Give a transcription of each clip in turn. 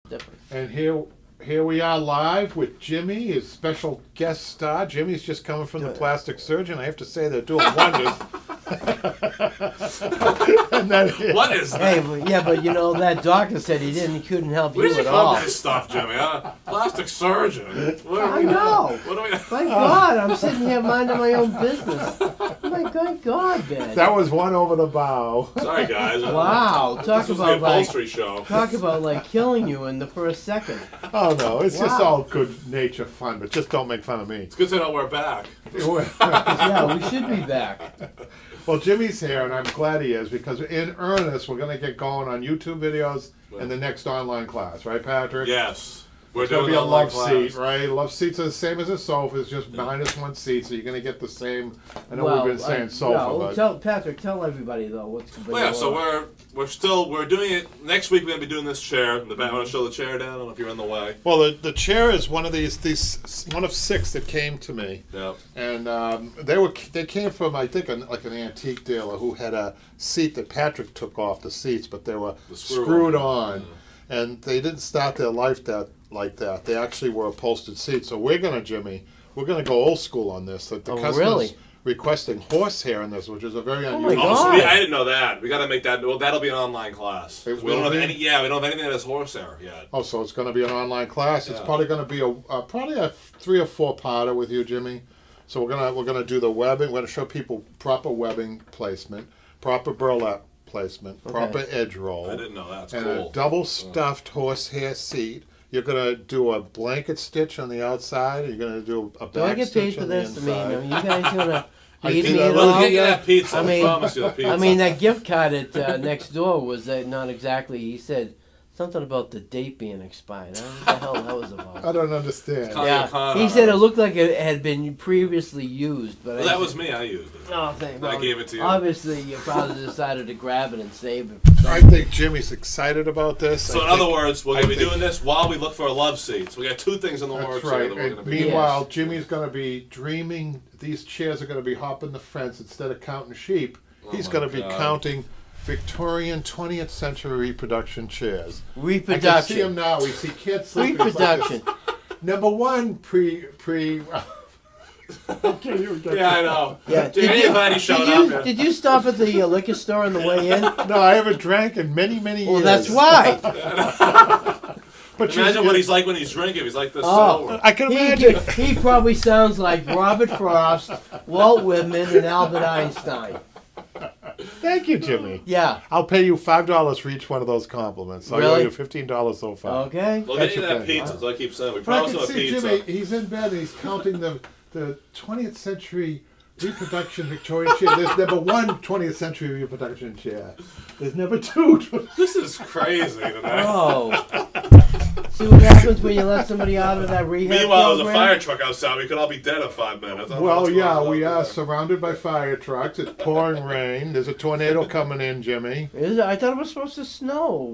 different. And here we are live with Jimmy, his special guest star. Jimmy's just coming from the plastic surgeon. I have to say they're doing wonders. And then, What is that? Hey, yeah, but you know that doctor said he couldn't help Where you did at you all. come this stuff, Jimmy? Huh? Plastic surgeon. What are I we know. What do we? Thank God, I'm sitting here minding my own business. My God, man. that was one over the bow. Sorry, guys. Wow, talk This was the about upholstery show. talk about like killing you in the first second. Oh no, it's just Wow. all good nature fun, but just don't make fun of me. It's good to know we're back. Yeah, we should be back. Well, Jimmy's here, and I'm glad he is, because in earnest, we're going to get going on YouTube videos and the next online class, right, Patrick? Yes. We're It's going to doing be a online love class. seat, right? Love seats are the same as a sofa, it's just minus one seat, so you're going to get the same. I know we've been saying sofa, but Patrick, tell everybody though what's going on. Well, yeah, so we're doing it next week. We're gonna be doing this chair in the back. I want to show the chair down. I don't know if you're in the way. well, the chair is one of these one of 6 that came to me, Yeah. and they came from, I think, like an antique dealer who had a seat that Patrick took off the seats, but they were screwed on, and they didn't start their life like that. They actually were upholstered seats. So we're gonna go old school on this. That the customers really? requesting horsehair in this, which is a very my unusual. God. Oh, so I didn't know that. We got to make that. Well, that'll be an online class. It We don't will have be? any. Yeah, we don't have anything that has horsehair yet. Oh, so it's going to be an online class. It's Yeah. probably going to be a 3 or 4 parter with you, Jimmy. So we're gonna do the webbing. We're going to show people proper webbing placement, proper burlap placement, proper edge roll, I didn't know that. It's and cool. a double stuffed horsehair seat. You're gonna do a blanket stitch on the outside. You're gonna do a Do I back get stitch paid for on the this? I mean, inside. are you guys gonna I feed did me that. at We'll all? get you that pizza. I I mean- promise you the pizza. I mean, that gift card at next door was not exactly. He said something about the date being expired. I don't know what the hell that was about. I don't understand. Con- Yeah, con he on said it us. looked like it had been previously used, but Well, that was me. I used it. Oh, thank I gave it to you. Obviously, you probably decided to grab it and save it. I think Jimmy's excited about this. So I in other think- words, we're I gonna be think- doing this while we look for a love seat. So we got 2 things in the That's works right. here that we're And gonna be. meanwhile, Jimmy's going to be dreaming. These chairs are going to be hopping the fence instead of counting sheep. He's my going to be God. counting Victorian 20th century reproduction chairs. I can see Reproduction. him now. We see kids sleeping. It's like Reproduction. this. Number 1, pre. Okay, you get Yeah, I know. Yeah. Anybody showed up? Yeah. Did you stop at the liquor store on the way in? No, I haven't drank in many, many years. Well, that's why. But Imagine what he's like when he's drinking. He's like this. Oh. sober. I can imagine. He probably sounds like Robert Frost, Walt Whitman, and Albert Einstein. Thank you, Jimmy. Yeah. I'll pay you $5 for each one of those compliments. I'll Really? owe you $15 so far. Okay. We'll get That's you that okay. pizza. So I keep saying we But I promised can him a see pizza. Jimmy, he's in bed and he's counting the 20th century reproduction Victorian chair. There's never 1 20th century reproduction chair. There's never 2. This is crazy today. Oh. See what happens when you let somebody out of that rehab Meanwhile, there's a program? fire truck outside. We could all be dead in 5 minutes. I don't know Well, what's yeah, going on we out are there. surrounded by fire trucks. It's pouring rain. There's a tornado coming in, Jimmy. Is it? I thought it was supposed to snow.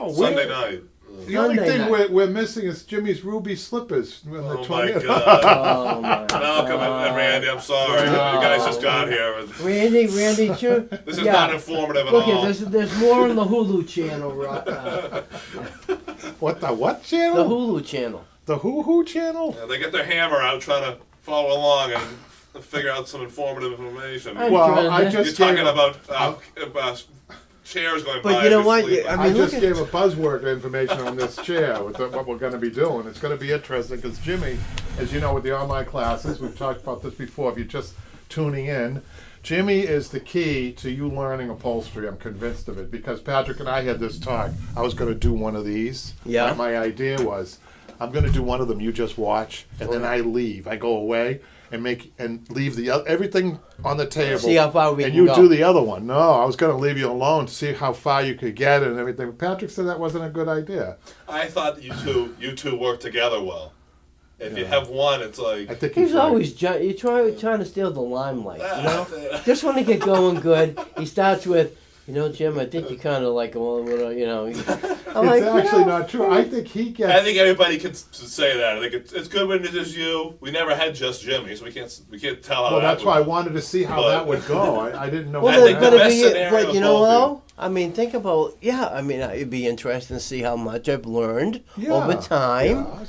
No, Sunday night. The only Sunday thing night. we're missing is Jimmy's ruby slippers. When the Oh my tornado. God. Oh my No, come on, Randy. I'm sorry. You guys just got here. Randy, sure. This is not informative at Look, all. there's more on the Hulu channel, What the channel? Hulu channel. The Hoo channel? Yeah, they get their hammer out trying to follow along and figure out some informative information. I'm Well, trying I to- just You're gave talking a- about chairs going But by. you know as what? sleep. I I mean, just look gave a buzzword information on this chair with what we're going to be doing. It's going to be interesting because Jimmy, as you know, with the online classes, we've talked about this before. If you're just tuning in, Jimmy is the key to you learning upholstery. I'm convinced of it because Patrick and I had this talk. I was going to do one of these. Yeah. My idea was, I'm going to do one of them. You just watch, and then I leave. I go away and leave everything on the table. See how far we and can you go. do the other one. No, I was going to leave you alone to see how far you could get and everything. Patrick said that wasn't a good idea. I thought that you two work together well. If you Yeah. have one, it's like I think He's right. always you're trying to steal the limelight, you know. Just want to get going good. He starts with, you know, Jim, I think you kind of like a little, you know. I'm It's like, actually you know, not true. I think he gets. I think everybody can say that. I think it's good when it is you. We never had just Jimmy, so we can't tell how. Well, that that's why I would- wanted to see how But- that would go. I didn't know. well, I think but the if best you, scenario but is you know both of though, I mean, think about, I mean, it'd be interesting to see how much I've learned Yeah, over time. yeah.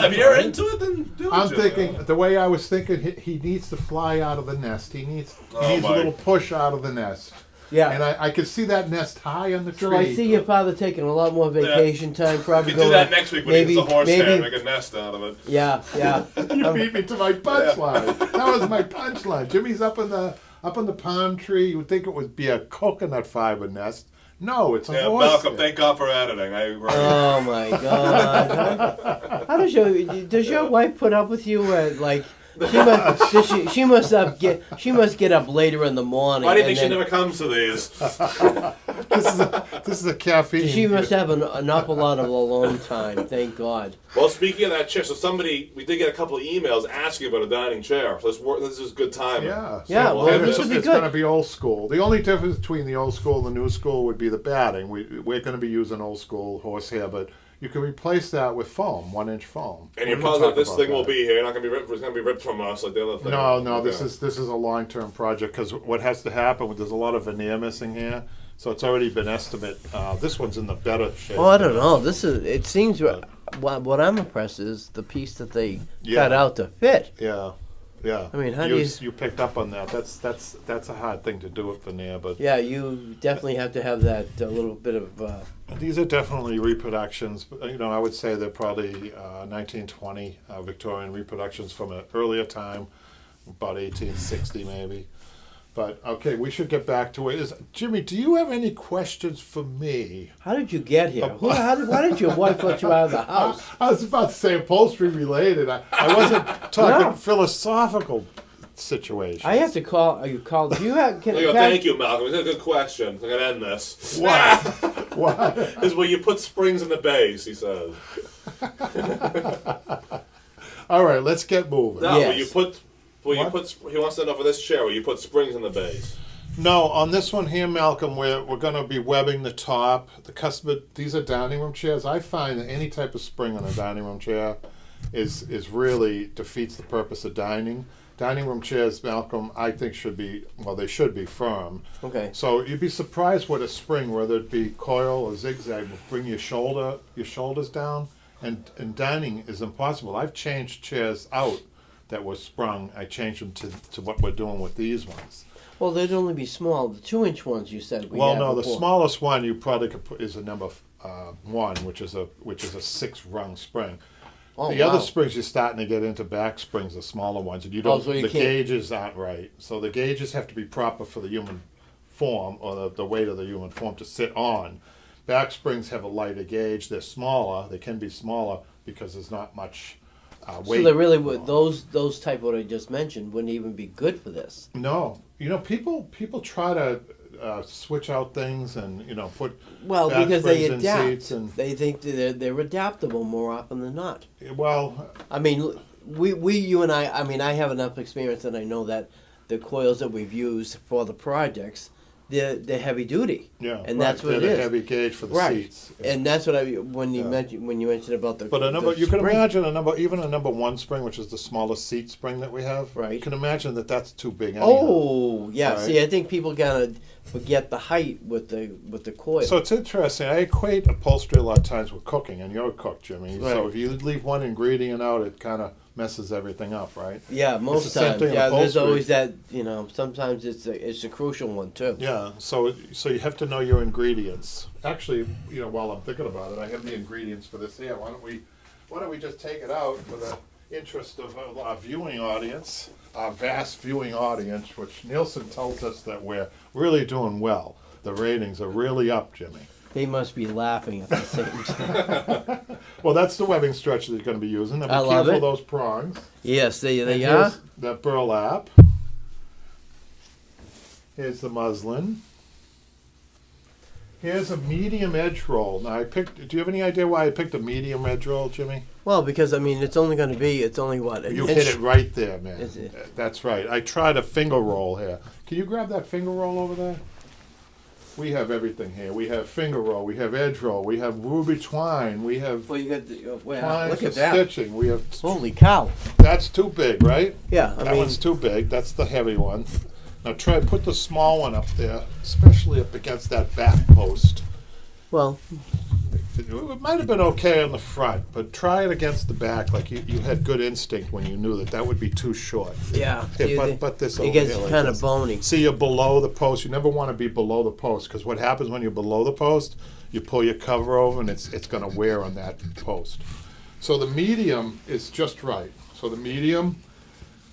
If you're into it, then do it. I'm Jimmy. thinking the way I was thinking. He needs to fly out of the nest. He needs a my. little push out of the nest. Yeah. And I could see that nest high on the tree. So I see your father taking a lot more vacation time. We Probably can do going that next week when he gets a horse hair and make a nest out of it. Yeah, yeah. You beat me to my punchline. That was my punchline. Jimmy's up in the palm tree. You would think it would be a coconut fiber nest. No, it's a Yeah, horse. Malcolm, thank God for editing. I agree. Oh my God! How does your wife put up with you? Like she must get up later in the morning. Why do you think she never comes to these? This is a caffeine. She must have an awful lot of alone time. Thank God. Well, speaking of that chair, so we did get a couple of emails asking about a dining chair. So this is good timing. Yeah. Yeah, well, this would be it's good. going to be old school. The only difference between the old school and the new school would be the batting. We're going to be using old school horsehair, but you can replace that with foam, 1-inch foam. And you're We'll positive talk this about thing will that. be here. It's not going to be ripped from us like the other thing. No, Okay. this is a long-term project because what has to happen, there's a lot of veneer missing here, so it's already been estimated. This one's in the better shape. Well, I don't know. It seems what I'm impressed is the piece that they cut out to fit. Yeah, yeah. I mean, how you, do you? You picked up on that. That's a hard thing to do with veneer, but Yeah, you definitely have to have that little bit of. these are definitely reproductions. I would say they're probably 1920 Victorian reproductions from an earlier time, about 1860 maybe. But okay, we should get back to it. Jimmy, do you have any questions for me? How did you get here? Why did your wife let you out of the house? I was about to say upholstery related. I wasn't talking No. philosophical situations. I have to call. You called. Do you have? Thank you, Malcolm. It's a good question. I'm going to end this. Why? Why? This is where you put springs in the base, he says. All right, let's get moving. No, Yes. he wants to know for this chair where you put springs in the base. No, on this one here, Malcolm, we're going to be webbing the top. The customer, these are dining room chairs. I find that any type of spring on a dining room chair is really defeats the purpose of dining. Dining room chairs, Malcolm, I think they should be firm. Okay. So you'd be surprised what a spring, whether it be coil or zigzag, will bring your shoulders down. And dining is impossible. I've changed chairs out that were sprung. I changed them to what we're doing with these ones. Well, they'd only be small. The 2-inch ones you said. The smallest one you probably could put is a number 1, which is a 6-rung spring. Oh, The other wow. springs you're starting to get into back springs, the smaller ones, and you don't. so you the can't- gauges aren't right, so the gauges have to be proper for the human form or the weight of the human form to sit on. Back springs have a lighter gauge. They're smaller. They can be smaller because there's not much weight. So they really would. Those type what I just mentioned wouldn't even be good for this. No, people try to switch out things and put Well, back because they springs in adapt. seats and They think they're adaptable more often than not. well, I mean, you and I. I mean, I have enough experience that I know that the coils that we've used for the projects, they're heavy duty. yeah, and that's what they're it the is. heavy gauge for the Right. seats. And that's what when you mentioned about the. But the you can spring. imagine even a number 1 spring, which is the smallest seat spring that we have. Right. You can imagine that's too big. Anyhow. Oh yeah. Right. See, I think people gotta forget the height with the coil. So it's interesting. I equate upholstery a lot of times with cooking, and you're a cook, Jimmy. Right. So if you leave one ingredient out, it kind of messes everything up, right? yeah, most the same times. thing in Yeah, there's upholstery. always that. Sometimes it's a crucial one too. Yeah. So you have to know your ingredients. Actually, while I'm thinking about it, I have the ingredients for this here. Why don't we just take it out for the interest of our viewing audience, our vast viewing audience, which Nielsen tells us that we're really doing well. The ratings are really up, Jimmy. They must be laughing at the same time. Well, that's the webbing stretch that you're going to be using. Now be I love careful it. of those prongs. Yes, they And are. here's the burlap. Here's the muslin. Here's a medium edge roll. Now do you have any idea why I picked a medium edge roll, Jimmy? Well, because I mean, it's only what an You inch. hit it right there, man. Is it? That's right. I tried a finger roll here. Can you grab that finger roll over there? We have everything here. We have finger roll. We have edge roll. We have ruby twine. We have Well, you got twine look for at that. stitching. We have Holy cow! that's too big, right? Yeah, I That mean, one's too big. That's the heavy one. Now try to put the small one up there, especially up against that back post. Well, It might have been okay on the front, but try it against the back. Like you had good instinct when you knew that would be too short. yeah. Here, butt this over It gets here like kind this. of bony. See, you're below the post. You never want to be below the post because what happens when you're below the post, you pull your cover over and it's going to wear on that post. So the medium is just right. So the medium,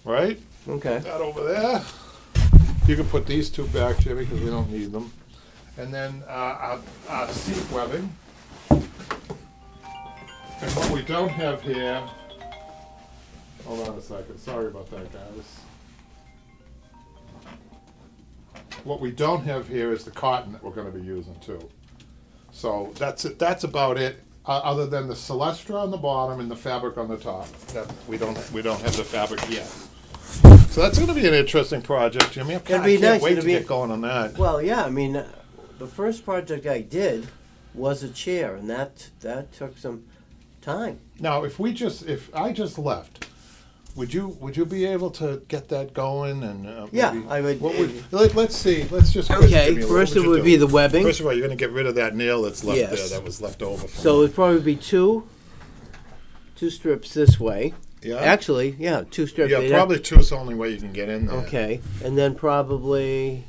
right? Okay. That over there. You can put these two back, Jimmy, because we don't need them. And then our seat webbing. And what we don't have here, hold on a second, sorry about that, guys. What we don't have here is the cotton that we're going to be using too. So that's it. That's about it. Other than the Celestra on the bottom and the fabric on the top, that we don't have the fabric yet. So that's going to be an interesting project, Jimmy. I can't wait to get going on that. Well, yeah. I mean, the first project I did was a chair, and that took some time. Now, if I just left, would you be able to get that going? And Yeah, maybe, I would. let's see. Let's just quiz Okay, Jimmy, first what it would be the webbing. First of all, you're going to get rid of that nail that's left Yes. there that was left over. From So it'd probably be two strips this way. yeah, Actually, yeah, two strips. yeah, They'd probably two's the only way you can get in there. Okay, and then probably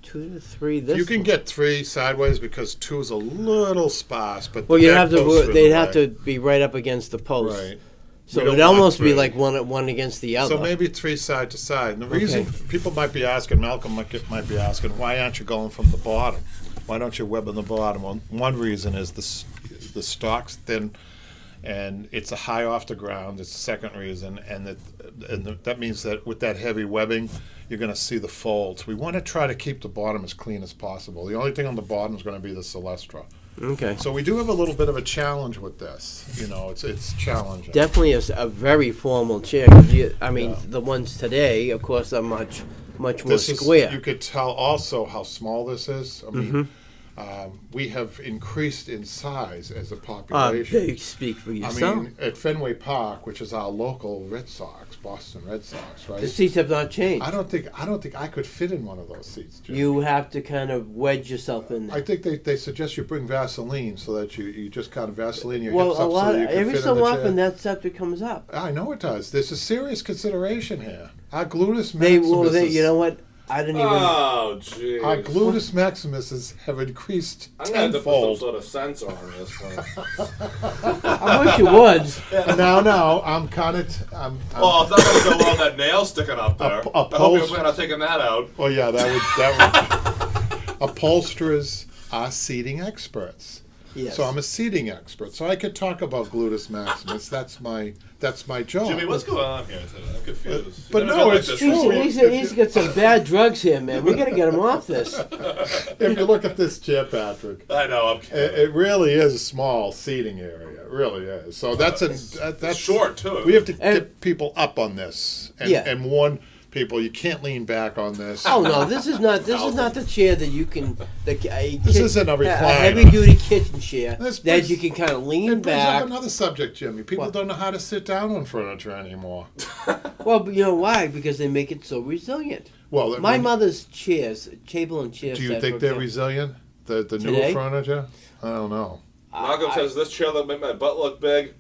2 to 3 this. You can get 3 sideways because 2's a little sparse, but Well, the you'd back have to. posts are in They'd the have way. to be right up against the post. Right. So We don't it'd almost want be 3. like one against the other. So maybe 3 side to side. And the reason Okay. people might be asking, Malcolm might be asking, why aren't you going from the bottom? Why don't you web on the bottom? Well, one reason is the stock's thin, and it's a high off the ground. It's the second reason, and that means that with that heavy webbing, you're going to see the folds. We want to try to keep the bottom as clean as possible. The only thing on the bottom is going to be the Celestra. Okay. So we do have a little bit of a challenge with this. You know, it's challenging. Definitely a very formal chair. 'Cause I mean, Yeah. the ones today, of course, are much more This is, square. you could tell also how small this is. I mean, Mm-hmm. we have increased in size as a population. They speak for I yourself. mean, at Fenway Park, which is our local Red Sox, Boston Red Sox, The right? seats have not changed. I don't think I could fit in one of those seats, Jim. You have to kind of wedge yourself in there. I think they suggest you bring Vaseline so that you just kind of Vaseline your Well, hips a up so lot. that you can Every fit so in the often, chair. that subject comes up. I know it does. There's a serious consideration here. Our gluteus They maximus. will. is- You know what? I didn't even. Oh, jeez. Our gluteus maximus have increased I'm gonna have to put some tenfold. sort of sensor on this one. I wish you would. No, I'm kind of. Oh, it's not gonna go well with that nail sticking up there. I hope you're planning on taking that out. Oh yeah, that would. Upholsterers are seating experts. Yes. So I'm a seating expert. So I could talk about gluteus maximus. That's my job. Jimmy, what's going on here today? I'm confused. But You've never no, been like it's this true. before. He's got some bad drugs here, man. We got to get him off this. If you look at this chair, Patrick, I know, I'm kidding. it really is a small seating area. It really is. So that's It's short, too. We have to And- get people up on this and, Yeah. and warn people you can't lean back on this. Oh no, this is not the chair that you can. This isn't a recliner. heavy duty kitchen chair This that brings- you can kind of It lean brings back. up another subject, Jimmy. People What? don't know how to sit down on furniture anymore. Well, but you know why? Because they make it so resilient. Well, My mother's chairs, table and chair do you set, think for they're example. resilient? The Today? newer furniture? I don't know. Malcolm says this chair that made my butt look big.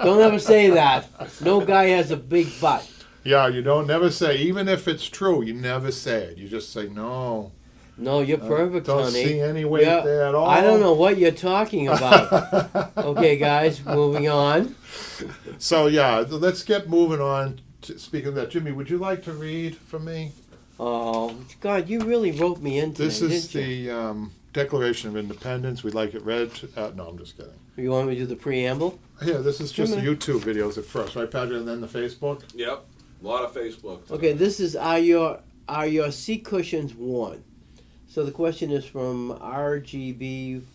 Don't ever say that. No guy has a big butt. Yeah, you don't never say, even if it's true, you never say it. You just say no. No, you're perfect, Don't honey. see any weight Yeah, there at all. I don't know what you're talking about. Okay, guys, moving on. So yeah, let's get moving on. Speaking of that, Jimmy, would you like to read for me? Oh, God, you really wrote me into This it, is didn't you? the Declaration of Independence. We'd like it read. No, I'm just kidding. You want me to do the preamble? Yeah, this is just the Jimmy. YouTube videos at first, right, Patrick, and then the Facebook. Yep. A lot of Facebook. Okay, this is are your seat cushions worn? So the question is from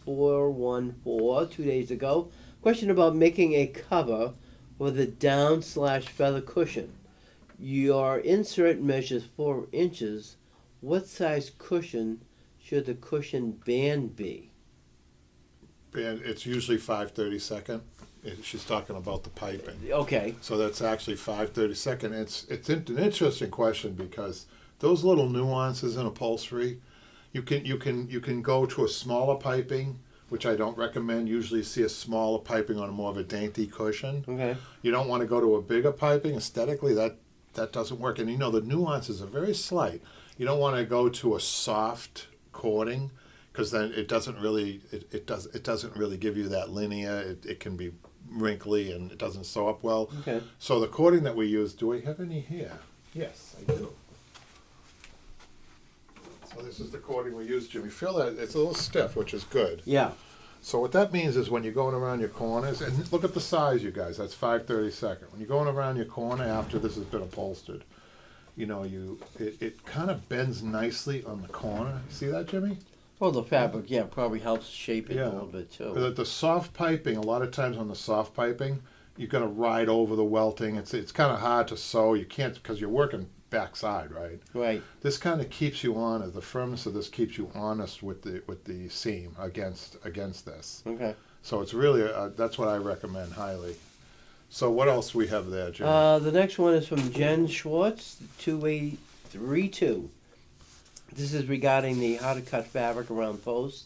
RGB414 2 days ago. Question about making a cover with a down/feather cushion. Your insert measures 4 inches. What size cushion should the cushion band be? And it's usually 5/32. She's talking about the piping. Okay. So that's actually 5/32. It's an interesting question because those little nuances in upholstery, you can go to a smaller piping, which I don't recommend. Usually you see a smaller piping on more of a dainty cushion. Okay. You don't want to go to a bigger piping. Aesthetically, that doesn't work. And the nuances are very slight. You don't want to go to a soft cording because then it doesn't really give you that linear. It can be wrinkly and it doesn't sew up well. Okay. So the cording that we use, do I have any here? Yes, I do. So this is the cording we use, Jimmy. Feel that it's a little stiff, which is good. Yeah. So what that means is when you're going around your corners, and look at the size, you guys. That's 5/32. When you're going around your corner after this has been upholstered, it kind of bends nicely on the corner. See that, Jimmy? Well, the fabric, yeah, probably helps shape it Yeah. a little bit too. The soft piping, a lot of times on the soft piping, you're going to ride over the welting. It's kind of hard to sew. You can't because you're working backside, right? Right. This kind of keeps you honest. The firmness of this keeps you honest with the seam against this. Okay. So it's really that's what I recommend highly. So what else we have there, Jim? The next one is from Jen Schwartz, 2832. This is regarding the how to cut fabric around posts.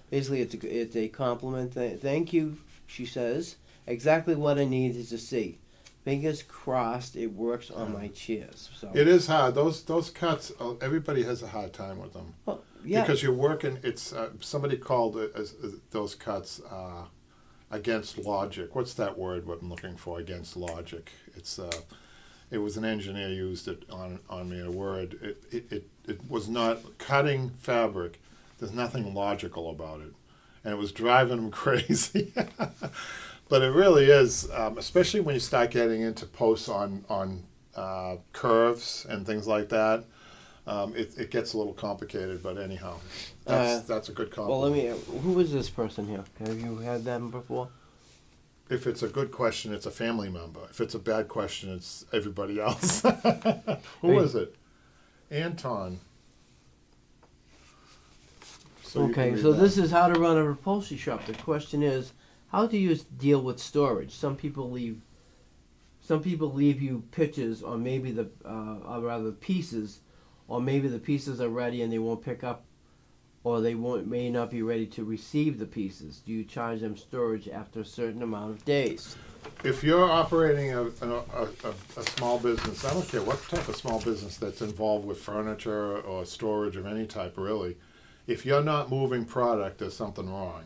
Basically, it's a compliment. Thank you, she says. Exactly what I need is to see. Fingers crossed it works on my chairs. So It is hard. Those cuts. Everybody has a hard time with them well, yeah. because you're working. It's somebody called it those cuts against logic. What's that word? What I'm looking for? Against logic. It was an engineer used it on me. A word. It was not cutting fabric. There's nothing logical about it, and it was driving him crazy. But it really is, especially when you start getting into posts on curves and things like that. It gets a little complicated, but anyhow, that's a good Well, compliment. who is this person here? Have you had them before? If it's a good question, it's a family member. If it's a bad question, it's everybody else. Who is it? Anton. So you can Okay, read so that. this is how to run a upholstery shop. The question is, how do you deal with storage? Some people leave you pictures, or maybe or rather pieces, or maybe the pieces are ready and they won't pick up, or may not be ready to receive the pieces. Do you charge them storage after a certain amount of days? If you're operating a small business, I don't care what type of small business that's involved with furniture or storage of any type, really. If you're not moving product, there's something wrong.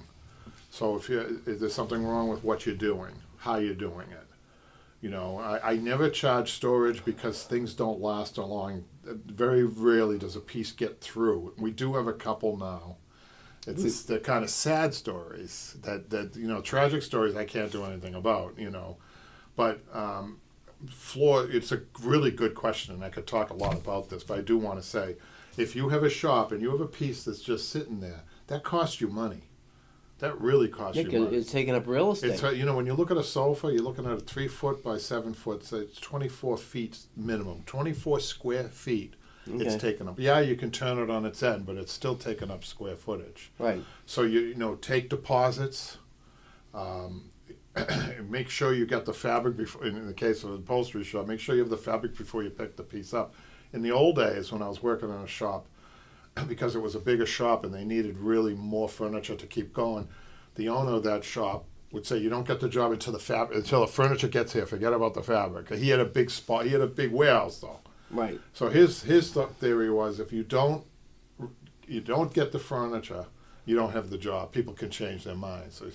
So if there's something wrong with what you're doing, how you're doing it. I never charge storage because things don't last a long. Very rarely does a piece get through. We do have a couple now. It's the kind of sad stories that tragic stories I can't do anything about. But floor. It's a really good question, and I could talk a lot about this. But I do want to say, if you have a shop and you have a piece that's just sitting there, that costs you money. That really costs you money. It's taking up real estate. It's when you look at a sofa, you're looking at a 3 foot by 7 foot. So it's 24 feet minimum, 24 square feet. Okay. It's taken up. Yeah, you can turn it on its end, but it's still taking up square footage. Right. So take deposits. Make sure you got the fabric before. In the case of an upholstery shop, make sure you have the fabric before you pick the piece up. In the old days, when I was working in a shop, because it was a bigger shop and they needed really more furniture to keep going, the owner of that shop would say, "You don't get the job until the furniture gets here. Forget about the fabric." He had a big spot. He had a big warehouse, though. Right. So his theory was, if you don't get the furniture, you don't have the job. People can change their minds. So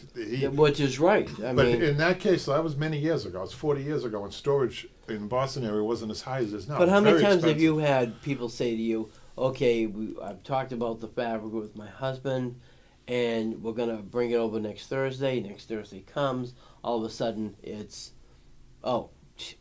Which is right. but in that case, that was many years ago. It was 40 years ago, when storage in the Boston area wasn't as high as it is now. But how many Very times have expensive. you had people say to you, "Okay, I've talked about the fabric with my husband, and we're gonna bring it over next Thursday." Next Thursday comes, all of a sudden it's, "Oh,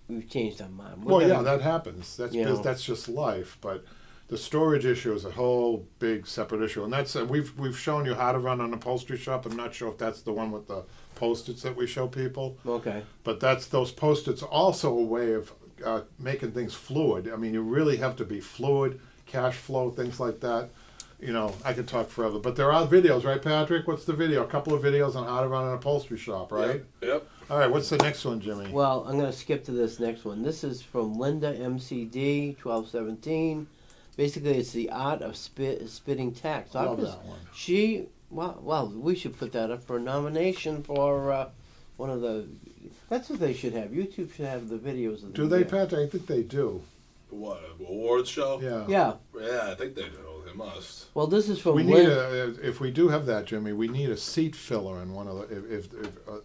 we've changed our mind." That happens. That's just life. But the storage issue is a whole big separate issue, and that's we've shown you how to run an upholstery shop. I'm not sure if that's the one with the Post-its that we show people. Okay. But those Post-its also a way of making things fluid. I mean, you really have to be fluid, cash flow, things like that. I could talk forever. But there are videos, right, Patrick? What's the video? A couple of videos on how to run an upholstery shop, right? Yep. All right, what's the next one, Jimmy? Well, I'm going to skip to this next one. This is from Linda MCD 1217. Basically, it's the art of spitting tacks. Love that one. Well, we should put that up for a nomination for one of the. That's what they should have. YouTube should have the videos of the Do they, year. Pat? I think they do. What, awards show? Yeah. Yeah. Yeah, I think they do. They must. Well, this is from We need Linda. if we do have that, Jimmy, we need a seat filler in one of the if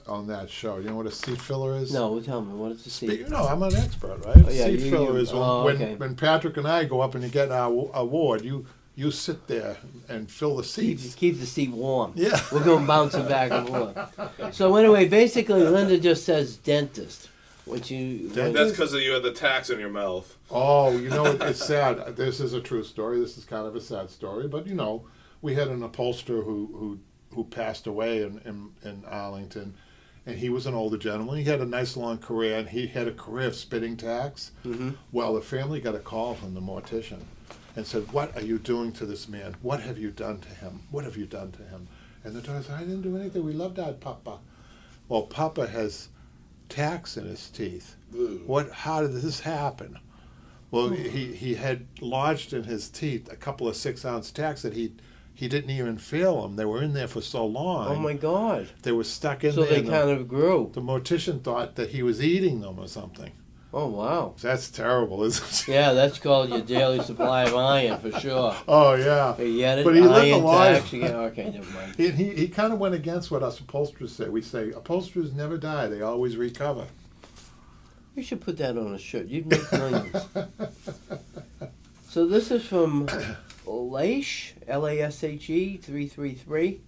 on that show. You know what a seat filler is? No, tell me what is the seat? No, I'm an expert, right? Oh, yeah, seat you- filler you- is oh, when, okay. when Patrick and I go up and you get our award, you sit there and fill the seats. Keep the seat warm. Yeah. We're going bouncing back and forth. So anyway, basically, Linda just says dentist. Which you. Dentist? That's because you had the tax in your mouth. Oh, you know, it's sad. This is a true story. This is kind of a sad story, but you know, we had an upholsterer who passed away in Arlington, and he was an older gentleman. He had a nice long career, and he had a career of spitting tacks. Mm-hmm. Well, the family got a call from the mortician and said, "What are you doing to this man? What have you done to him? What have you done to him?" And the daughter said, "I didn't do anything. We loved our Papa." Well, Papa has tacks in his teeth. Ooh. How did this happen? Well, he had lodged in his teeth a couple of 6-ounce tacks that he didn't even feel them. They were in there for so long. Oh my God! They were stuck in So there. they kind of grew. The mortician thought that he was eating them or something. Oh wow! That's terrible, isn't it? Yeah, that's called your daily supply of iron for sure. Oh yeah. You get it? But he lived a Iron life. tax, you get- okay, never mind. He kind of went against what us upholsterers say. We say upholsterers never die; they always recover. You should put that on a shirt. You'd make millions. So this is from Lashe, Lashe 333.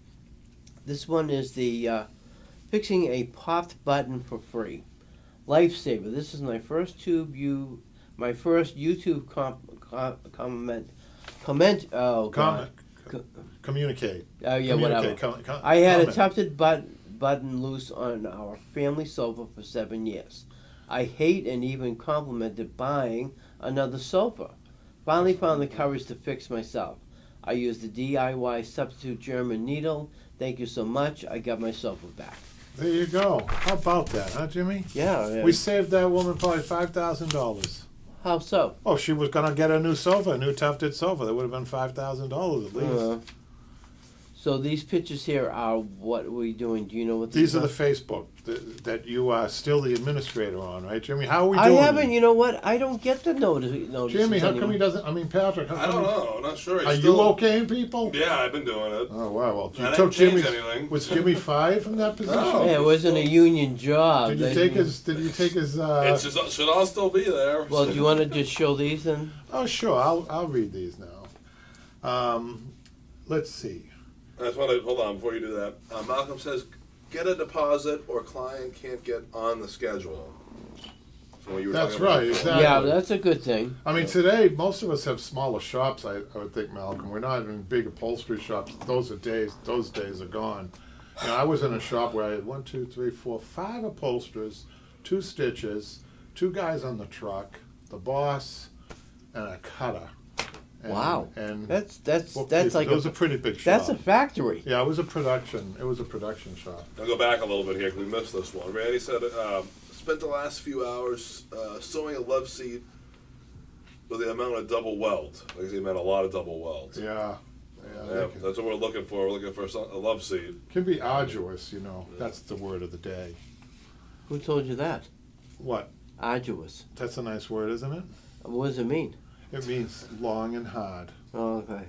This one is the fixing a popped button for free. Lifesaver. This is my first YouTube comment. Oh God. Communicate. Oh yeah, whatever. Communicate. I had a Comment. tufted button loose on our family sofa for 7 years. I hate and even complimented buying another sofa. Finally found the courage to fix myself. I used the DIY substitute German needle. Thank you so much. I got my sofa back. There you go. How about that, huh, Jimmy? Yeah. We saved that woman probably $5,000. How so? Oh, she was gonna get a new sofa, a new tufted sofa. That would have been $5,000 at least. So these pictures here are what we're doing. Do you know what These are the Facebook that you are still the administrator on, right, Jimmy? How are we I doing? haven't. You know what? I don't get the notice. Jimmy, how come he doesn't? I mean, Patrick, how I come don't know. I'm not sure. Are you okay, people? Yeah, I've been doing it. Oh wow, well, I you took didn't change Jimmy's. anything. Was Jimmy fired from that position? No. Yeah, it wasn't a union job. Did you They- take his? Did you take his? It should all still be there. Well, do you want to just show these then? Oh sure, I'll read these now. Let's see. I just want to hold on before you do that. Malcolm says, "Get a deposit, or client can't get on the schedule." From what you were That's talking about right, before. exactly. Yeah, that's a good thing. I mean, today most of us have smaller shops. I would think, Malcolm. We're not in big upholstery shops. Those days are gone. You know, I was in a shop where I had 1, 2, 3, 4, 5 upholsterers, 2 stitches, 2 guys on the truck, the boss, and a cutter. And, Wow. And That's bookkeeper. like It was a pretty big shop. that's a factory. Yeah, it was a production. It was a production shop. I'll go back a little bit here because we missed this one. Randy said, spent the last few hours sewing a love seat with the amount of double weld. I guess he meant a lot of double welds. Yeah. Yeah, that's what we're looking for. We're looking for a love seat. Can be arduous, you know. That's the word of the day. Who told you that? What? Arduous. That's a nice word, isn't it? What does it mean? It means long and hard. Oh, okay.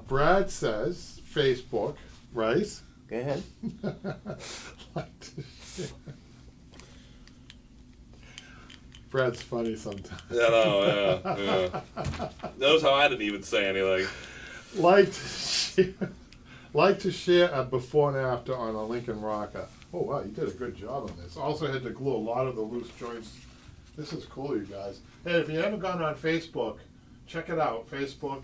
Brad says, Facebook, right? Go ahead. Like to share. Brad's funny sometimes. Yeah, no, yeah. Notice how I didn't even say anything. Like to share a before and after on a Lincoln Rocker. Oh wow, you did a good job on this. Also had to glue a lot of the loose joints. This is cool, you guys. Hey, if you haven't gone on Facebook, check it out. Facebook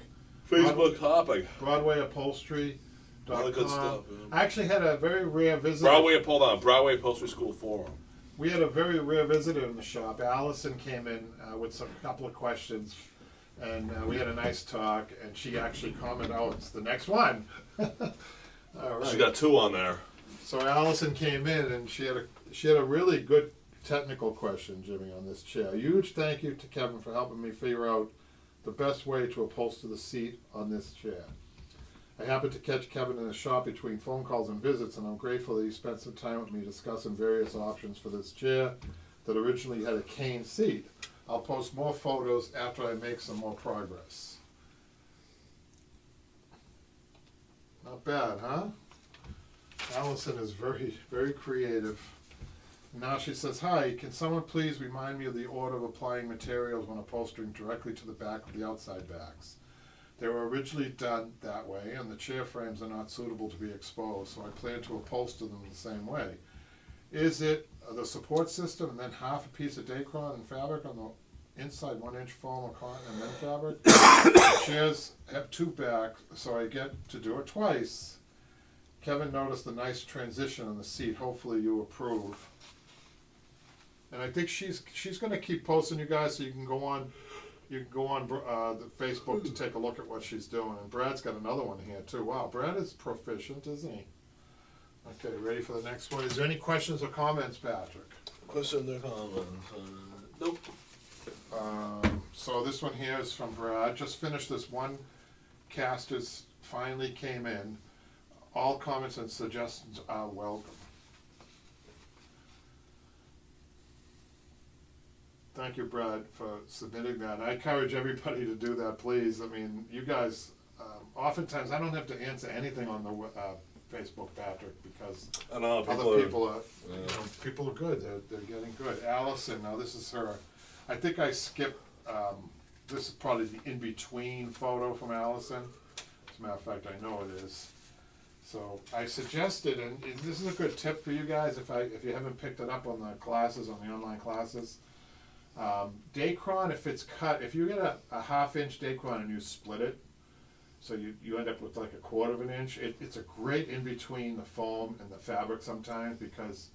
Hopping. BroadwayUpholstery.com. All the good stuff. Yeah. I actually had a very rare visitor. Broadway Upholstery School Forum. We had a very rare visitor in the shop. Allison came in with couple of questions, and we had a nice talk. And she actually commented, "Oh, it's the next one." All right. She got 2 on there. So Allison came in and she had a really good technical question, Jimmy, on this chair. A huge thank you to Kevin for helping me figure out the best way to upholster the seat on this chair. I happened to catch Kevin in a shop between phone calls and visits, and I'm grateful that he spent some time with me discussing various options for this chair that originally had a cane seat. I'll post more photos after I make some more progress. Not bad, huh? Allison is very, very creative. Now she says, hi, can someone please remind me of the order of applying materials when upholstering directly to the back of the outside backs? They were originally done that way, and the chair frames are not suitable to be exposed, so I plan to upholster them the same way. Is it the support system and then half a piece of Dacron and fabric on the inside, 1 inch foam or cotton and then fabric? The chairs have 2 backs, so I get to do it twice. Kevin noticed the nice transition on the seat. Hopefully you approve. And I think she's going to keep posting, you guys, so you can go on the Facebook to take a look at what she's doing. And Brad's got another one here too. Wow, Brad is proficient, isn't he? Okay, ready for the next one? Is there any questions or comments, Patrick? Questions or comments? Nope. So this one here is from Brad. Just finished this one. Casters finally came in. All comments and suggestions are welcome. Thank you, Brad, for submitting that. I encourage everybody to do that, please. I mean, you guys, oftentimes I don't have to answer anything on the Facebook, Patrick, because I know, other people are, people are good. They're getting good. Allison, now this is her. I think I skipped, this is probably the in-between photo from Allison. As a matter of fact, I know it is. So I suggested, and this is a good tip for you guys if you haven't picked it up on the classes, on the online classes. Dacron, if it's cut, if you get a 1/2 inch Dacron and you split it, so you end up with like 1/4 inch, it's a great in between the foam and the fabric sometimes, because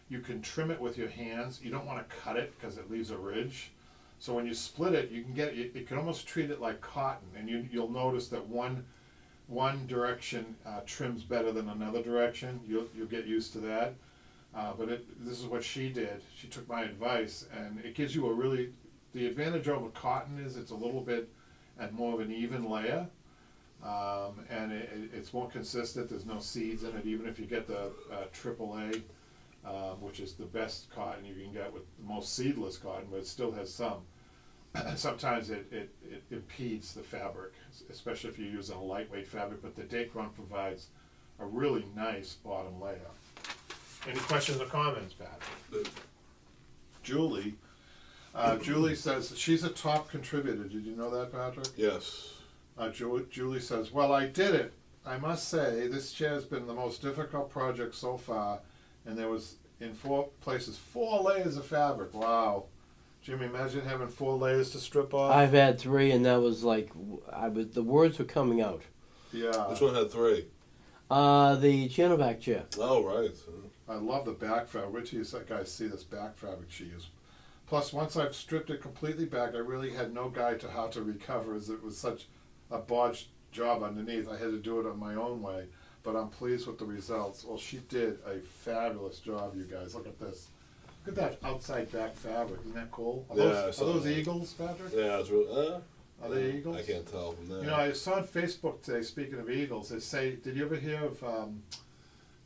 you can trim it with your hands. You don't want to cut it because it leaves a ridge. So when you split it, you can get it, you can almost treat it like cotton, and you'll notice that one direction trims better than another direction. You'll get used to that. But this is what she did. She took my advice, and it gives you the advantage over cotton is it's a little bit at more of an even layer, and it's more consistent. There's no seeds in it, even if you get the AAA, which is the best cotton you can get with the most seedless cotton, but it still has some. Sometimes it impedes the fabric, especially if you're using a lightweight fabric, but the Dacron provides a really nice bottom layer. Any questions or comments, Patrick? Julie says she's a top contributor. Did you know that, Patrick? Yes. Julie says, well, I did it. I must say, this chair has been the most difficult project so far, and there was, in 4 places, 4 layers of fabric. Wow. Jimmy, imagine having 4 layers to strip off. I've had 3, and that was like, the words were coming out. Yeah. Which one had 3? The channel back chair. Oh, right. I love the back fabric. Wait till you guys see this back fabric she used. Plus, once I've stripped it completely back, I really had no guide to how to recover, as it was such a botched job underneath. I had to do it on my own way, but I'm pleased with the results. Well, she did a fabulous job, you guys. Look at this. Look at that outside back fabric. Isn't that cool? Are those eagles, Patrick? Yeah, it's really. Are they eagles? I can't tell from there. You know, I saw on Facebook today, speaking of eagles, they say, did you ever hear of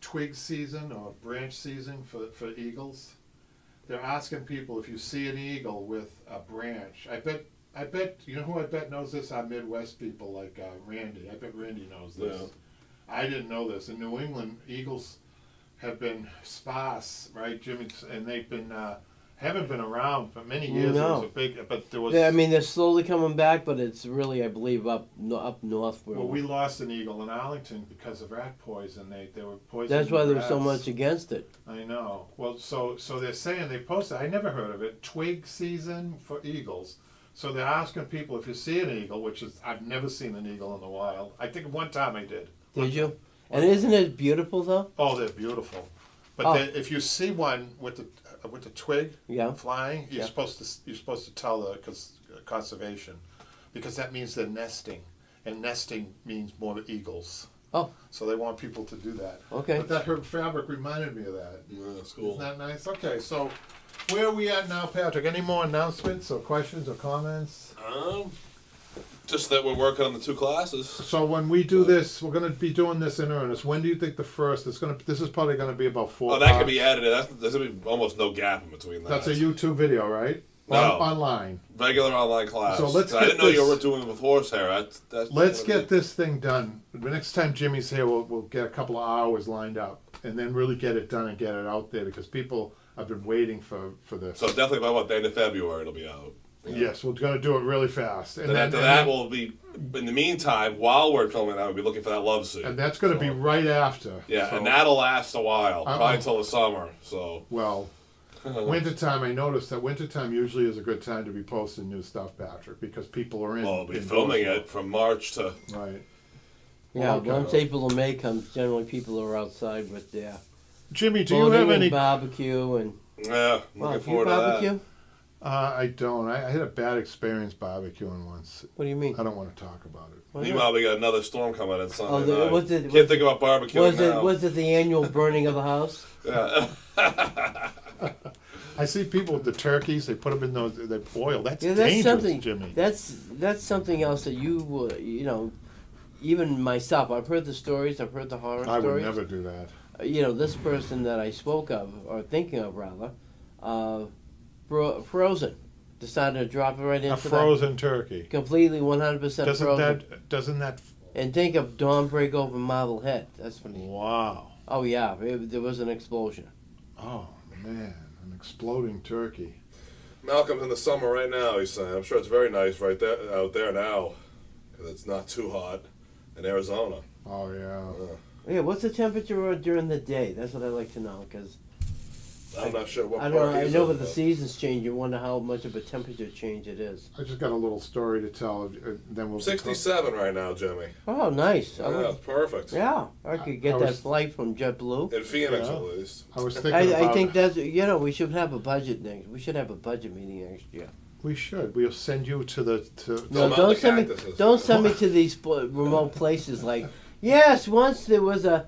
twig season or branch season for eagles? They're asking people if you see an eagle with a branch. I bet, you know who I bet knows this? Our Midwest people, like Randy. I bet Randy knows this. Yeah. I didn't know this. In New England, eagles have been sparse, right, Jimmy? And they've been haven't been around for many years. No. It was a big, but there was. I mean, they're slowly coming back, but it's really, I believe, up north. Well, we lost an eagle in Arlington because of rat poison. They were poisoned. That's why the there's so rats. much against it. I know. Well, so they're saying, they posted, I never heard of it, twig season for eagles. So they're asking people if you see an eagle, which is, I've never seen an eagle in the wild. I think one time I did. Did you? And isn't it beautiful, though? Oh, they're beautiful. But if you see one with the twig flying, you're supposed to tell the conservation, because that means they're nesting, and nesting means more eagles. Oh. So they want people to do that. Okay. But that her fabric reminded me of that. Yeah, that's cool. Isn't that nice? Okay, so where are we at now, Patrick? Any more announcements or questions or comments? Just that we're working on the 2 classes. So when we do this, we're going to be doing this in earnest. When do you think the first? This is probably going to be about 4. Oh, that can be edited. There's gonna be almost no gap in between that. That's a YouTube video, right? No. Online. Regular online class. So let's I get didn't know you this- were doing it with horsehair. Let's get this thing done. The next time Jimmy's here, we'll get a couple of hours lined up, and then really get it done and get it out there because people have been waiting for this. So definitely by the end of February it'll be out. Yes, we're going to do it really fast. And then after that, we'll be, in the meantime, while we're filming that, we'll be looking for that love suit. And that's going to be right after. Yeah, So- and that'll last a while, Uh-uh. probably until the summer. So Well, wintertime, I noticed that wintertime usually is a good time to be posting new stuff, Patrick, because people are in. we'll be indoors filming now. it from March to. Right. Yeah, Okay. once April or May comes, generally people are outside with their Jimmy, do you boating have and any? barbecue and. Yeah, Wow, looking do you forward to that. barbecue? I don't. I had a bad experience barbecuing once. What do you mean? I don't want to talk about it. Why not? Meanwhile, we got another storm coming in Sunday night. was it- Can't think about barbecuing now. Was it the annual burning of the house? Yeah. I see people with the turkeys. They put them in those. They boil. That's Yeah, that's dangerous, something. Jimmy. That's something else that you know, even myself. I've heard the stories. I've heard the horror I would stories. never do that. You know, this person that I spoke of, or thinking of rather, frozen. Decided to drop it right into A frozen turkey. completely 100% frozen. Doesn't that? And think of dawn break over Marblehead. That's funny. Wow. Oh yeah, there was an explosion. Oh man, an exploding turkey. Malcolm's in the summer right now, he's saying. I'm sure it's very nice right there out there now. Because it's not too hot in Arizona. Oh yeah. Yeah, what's the temperature during the day? That's what I'd like to know, because I'm not sure what I part don't know. I he's know in, with the but- seasons change, you wonder how much of a temperature change it is. I just got a little story to tell. Then we'll. 67 right now, Jimmy. Oh, nice. Yeah, it's perfect. Yeah, I could get I that was- flight from JetBlue. In Phoenix, Yeah. at least. I was thinking about. I think that's, you know, we should have a budget next. We should have a budget meeting next year. We should. We'll send you to the. No, Mount don't the send me. cactuses. Don't send me to these remote places. Like, yes, once there was a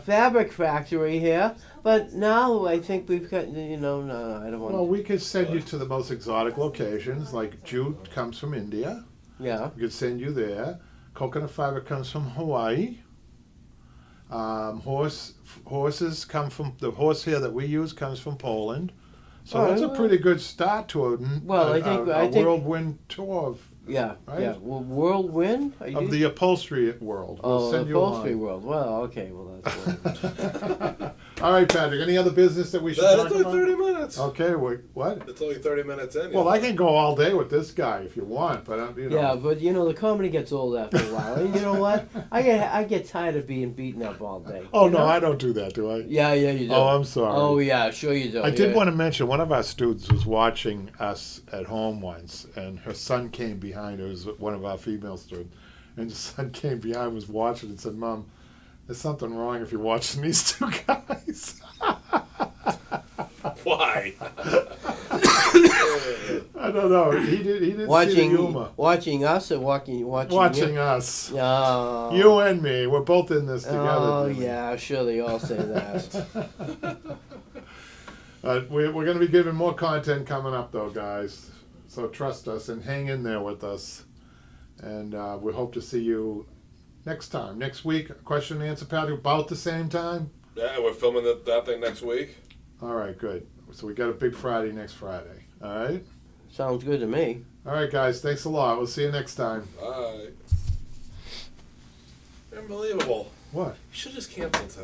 fabric factory here, but now I think we've got. You know, no, I don't want. Well, we could send you to the most exotic locations. Like jute comes from India. Yeah. We could send you there. Coconut fiber comes from Hawaii. Horses come from the horsehair that we use comes from Poland. So Oh, that's a well. pretty good start to a, Well, I think- whirlwind tour of Yeah. Right? Yeah. Well, Whirlwind. Are you of the upholstery world. We'll Oh, send the you upholstery along. world. Well, okay. Well, that's. All right, Patrick. Any other business that we should That's talk only about? 30 minutes. Okay. What? It's only 30 minutes in. Well, I can go all day with this guy if you want, but you know. Yeah, but you know the comedy gets old after a while, and you know what? I get tired of being beaten up all day. Oh you no, know? I don't do that, do I? Yeah, you do. Oh, I'm sorry. Oh yeah, sure you do. I did yeah. want to mention one of our students was watching us at home once, and her son came behind her. It was one of our female students, and the son came behind, was watching, and said, "Mom, there's something wrong if you're watching these two guys." Why? I don't know. He didn't see the humor. Watching us or watching Watching us, you? Oh. you and me, we're both in this together. Oh Jimmy. yeah, sure they all say that. We're going to be giving more content coming up, though, guys. So trust us and hang in there with us. And we hope to see you next time. Next week, question and answer, Patty, about the same time. Yeah, we're filming that thing next week. All right, good. So we got a big Friday next Friday. All right? Sounds good to me. All right, guys. Thanks a lot. We'll see you next time. Bye. Unbelievable. What? You should just cancel today.